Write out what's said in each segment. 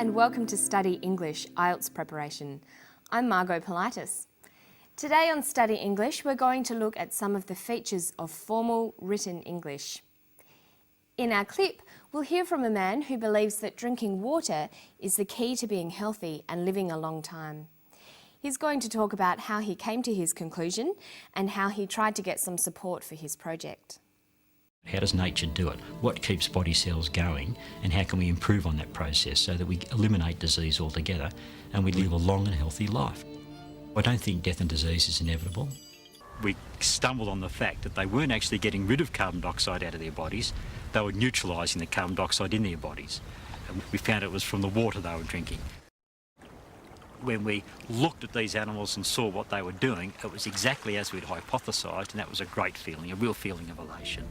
and welcome to Study English IELTS Preparation. I'm Margot Politis. Today on Study English, we're going to look at some of the features of formal written English. In our clip, we'll hear from a man who believes that drinking water is the key to being healthy and living a long time. He's going to talk about how he came to his conclusion and how he tried to get some support for his project. How does nature do it? What keeps body cells going, and how can we improve on that process so that we eliminate disease altogether and we live a long and healthy life? I don't think death and disease is inevitable. We stumbled on the fact that they weren't actually getting rid of carbon dioxide out of their bodies, they were neutralising the carbon dioxide in their bodies. And we found it was from the water they were drinking. When we looked at these animals and saw what they were doing, it was exactly as we'd hypothesised, and that was a great feeling, a real feeling of elation.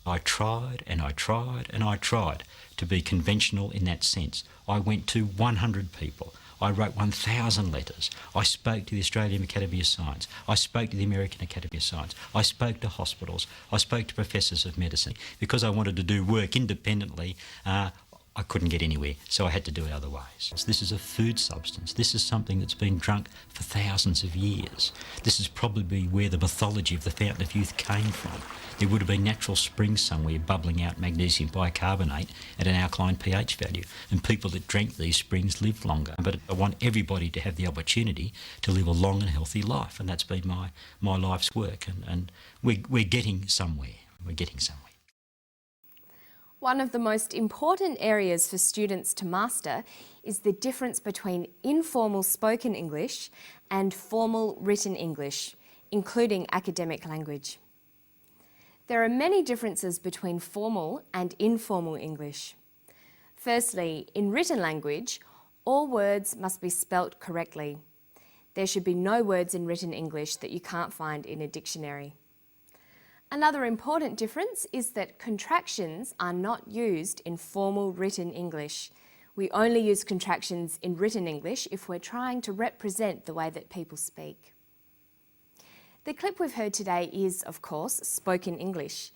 I tried and I tried and I tried to be conventional in that sense. I went to 100 people. I wrote 1,000 letters. I spoke to the Australian Academy of Science. I spoke to the American Academy of Science. I spoke to hospitals. I spoke to professors of medicine. Because I wanted to do work independently, I couldn't get anywhere, so I had to do it other ways. This is a food substance. This is something that's been drunk for thousands of years. This is probably where the mythology of the Fountain of Youth came from. There would have been natural springs somewhere bubbling out magnesium bicarbonate at an alkaline pH value, and people that drank these springs lived longer. But I want everybody to have the opportunity to live a long and healthy life, and that's been my life's work, and we're getting somewhere. We're getting somewhere. One of the most important areas for students to master is the difference between informal spoken English and formal written English, including academic language. There are many differences between formal and informal English. Firstly, in written language, all words must be spelt correctly. There should be no words in written English that you can't find in a dictionary. Another important difference is that contractions are not used in formal written English. We only use contractions in written English if we're trying to represent the way that people speak. The clip we've heard today is, of course, spoken English.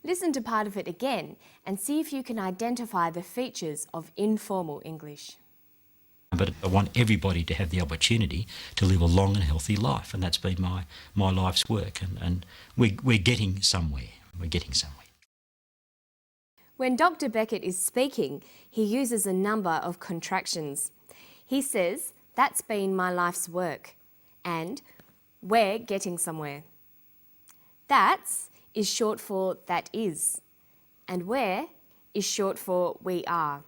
Listen to part of it again and see if you can identify the features of informal English. But I want everybody to have the opportunity to live a long and healthy life, and that's been my life's work, and we're getting somewhere. We're getting somewhere. When Dr. Beckett is speaking, he uses a number of contractions. He says, "That's been my life's work," and "we're getting somewhere." That's is short for that is, and where is short for we are.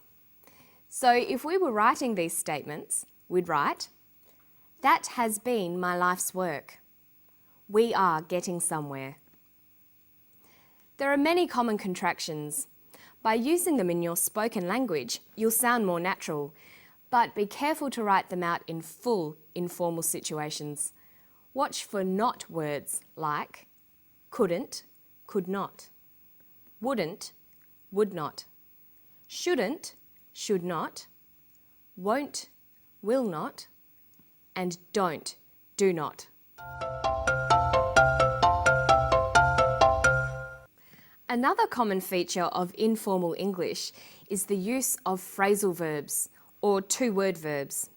So if we were writing these statements, we'd write, "That has been my life's work. We are getting somewhere." There are many common contractions. By using them in your spoken language, you'll sound more natural, but be careful to write them out in full informal situations. Watch for not words like couldn't, could not, wouldn't, would not, shouldn't, should not, won't, will not, and don't, do not. Another common feature of informal English is the use of phrasal verbs, or two-word verbs.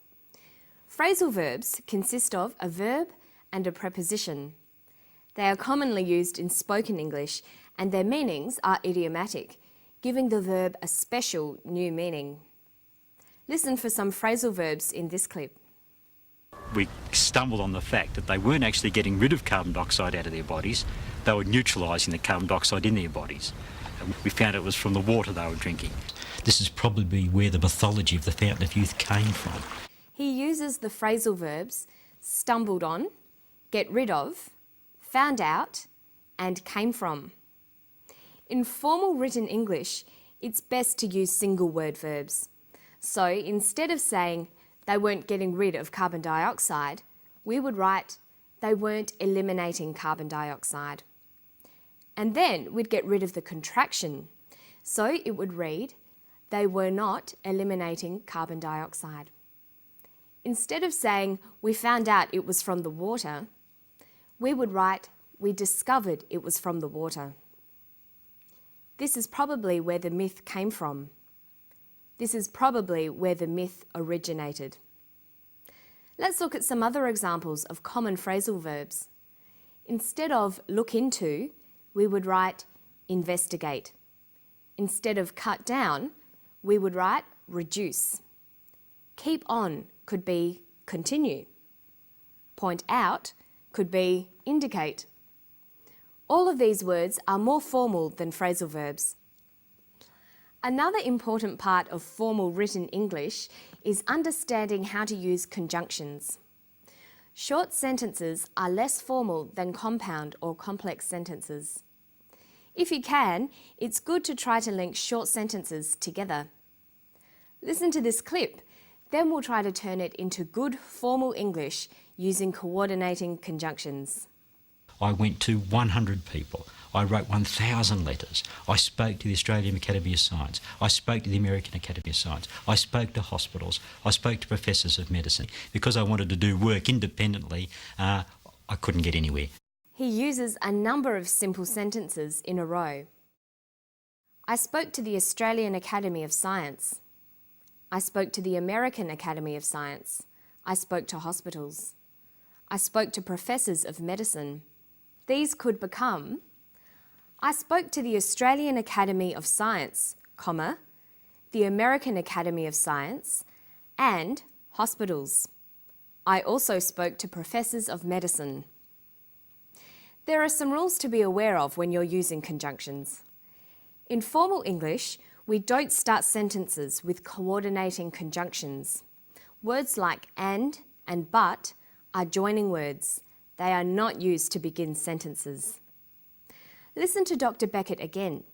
Phrasal verbs consist of a verb and a preposition. They are commonly used in spoken English, and their meanings are idiomatic, giving the verb a special new meaning. Listen for some phrasal verbs in this clip. We stumbled on the fact that they weren't actually getting rid of carbon dioxide out of their bodies, they were neutralising the carbon dioxide in their bodies. And we found it was from the water they were drinking. This is probably where the mythology of the Fountain of Youth came from. He uses the phrasal verbs stumbled on, get rid of, found out, and came from. In formal written English, it's best to use single word verbs. So instead of saying they weren't getting rid of carbon dioxide, we would write they weren't eliminating carbon dioxide. And then we'd get rid of the contraction. So it would read, they were not eliminating carbon dioxide. Instead of saying we found out it was from the water, we would write we discovered it was from the water. This is probably where the myth came from. This is probably where the myth originated. Let's look at some other examples of common phrasal verbs. Instead of look into, we would write investigate. Instead of cut down, we would write reduce. Keep on could be continue. Point out could be indicate. All of these words are more formal than phrasal verbs. Another important part of formal written English is understanding how to use conjunctions. Short sentences are less formal than compound or complex sentences. If you can, it's good to try to link short sentences together. Listen to this clip, then we'll try to turn it into good formal English using coordinating conjunctions. I went to 100 people. I wrote 1,000 letters. I spoke to the Australian Academy of Science. I spoke to the American Academy of Science. I spoke to hospitals. I spoke to professors of medicine. Because I wanted to do work independently, I couldn't get anywhere. He uses a number of simple sentences in a row. I spoke to the Australian Academy of Science. I spoke to the American Academy of Science. I spoke to hospitals. I spoke to professors of medicine. These could become, I spoke to the Australian Academy of Science, comma, the American Academy of Science, and hospitals. I also spoke to professors of medicine. There are some rules to be aware of when you're using conjunctions. In formal English, we don't start sentences with coordinating conjunctions. Words like and but are joining words. They are not used to begin sentences. Listen to Dr. Beckett again.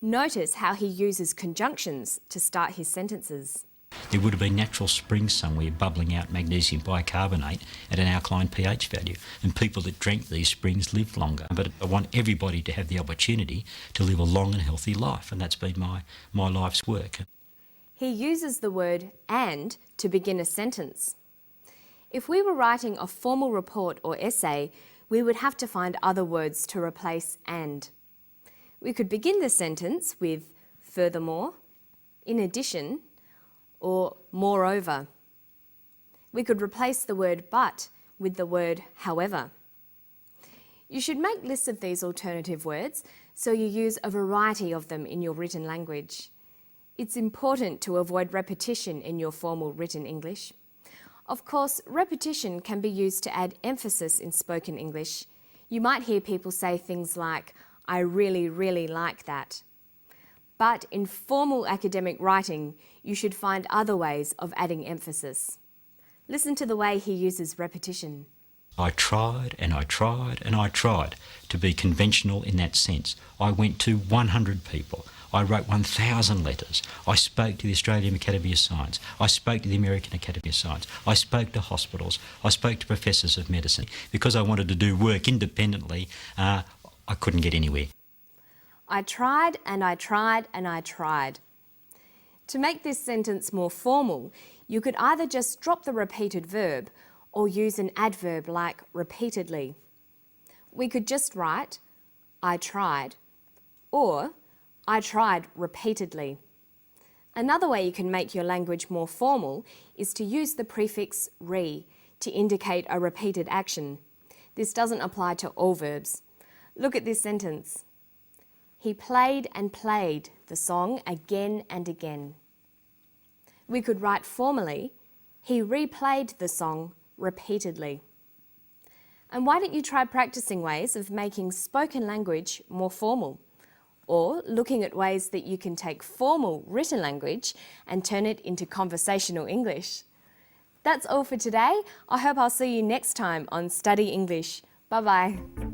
Notice how he uses conjunctions to start his sentences. There would have been natural springs somewhere bubbling out magnesium bicarbonate at an alkaline pH value, and people that drank these springs lived longer. But I want everybody to have the opportunity to live a long and healthy life, and that's been my life's work. He uses the word and to begin a sentence. If we were writing a formal report or essay, we would have to find other words to replace and. We could begin the sentence with furthermore, in addition, or moreover. We could replace the word but with the word however. You should make lists of these alternative words so you use a variety of them in your written language. It's important to avoid repetition in your formal written English. Of course, repetition can be used to add emphasis in spoken English. You might hear people say things like, I really, really like that. But in formal academic writing, you should find other ways of adding emphasis. Listen to the way he uses repetition. I tried and I tried and I tried to be conventional in that sense. I went to 100 people. I wrote 1,000 letters. I spoke to the Australian Academy of Science. I spoke to the American Academy of Science. I spoke to hospitals. I spoke to professors of medicine. Because I wanted to do work independently, I couldn't get anywhere. I tried and I tried and I tried. To make this sentence more formal, you could either just drop the repeated verb or use an adverb like repeatedly. We could just write, I tried, or I tried repeatedly. Another way you can make your language more formal is to use the prefix re to indicate a repeated action. This doesn't apply to all verbs. Look at this sentence. He played and played the song again and again. We could write formally, he replayed the song repeatedly. And why don't you try practicing ways of making spoken language more formal? Or looking at ways that you can take formal written language and turn it into conversational English. That's all for today. I hope I'll see you next time on Study English. Bye-bye.